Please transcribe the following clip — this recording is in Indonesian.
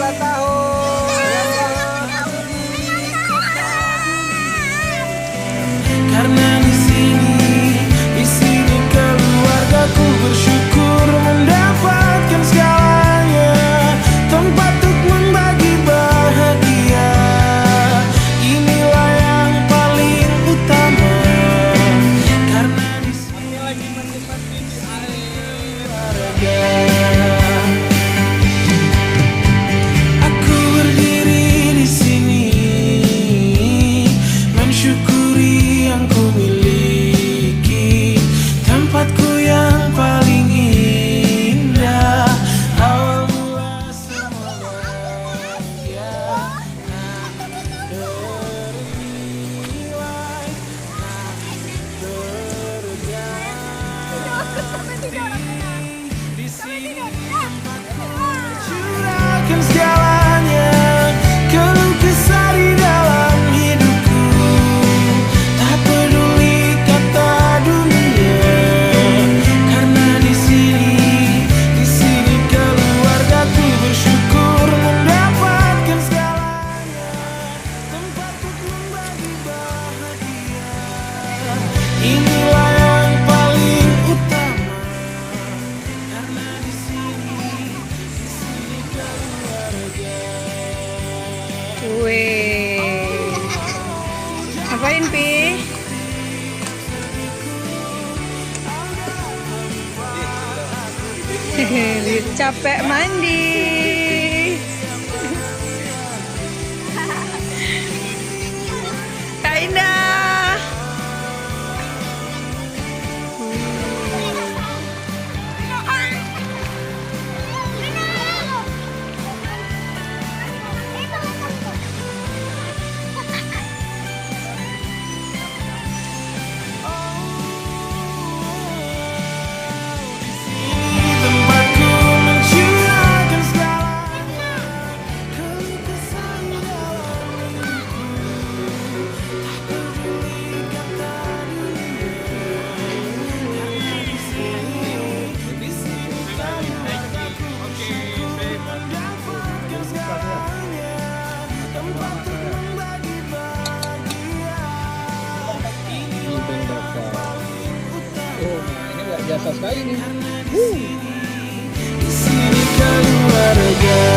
ulang tahun. Karena di sini keluargaku bersyukur mendapatkan segalanya, tempat untuk membagi bahagia. Inilah yang paling utama. Karena di sini lagi menikmati keluarga. Aku berdiri di sini mensyukuri yang ku miliki, tempatku yang paling indah, awal mula semua bahagia, ternilai, terganti. Di sini tempatku curahkan segalanya, keluh kesah di dalam hidupku. Tak peduli kata dunia, karena di sini keluargaku bersyukur mendapatkan segalanya, tempat untuk membagi bahagia. Inilah yang paling utama, karena di sini keluarga. Wih, apain Pi? Capek mandi. Kak Indah. Tempatku mencurahkan segalanya, keluh kesah di dalam hidupku. Tak peduli kata dunia, karena di sini keluargaku bersyukur mendapatkan segalanya, tempat untuk membagi bahagia. Inilah yang paling utama. Ini luar biasa sekali nih. Di sini keluarga.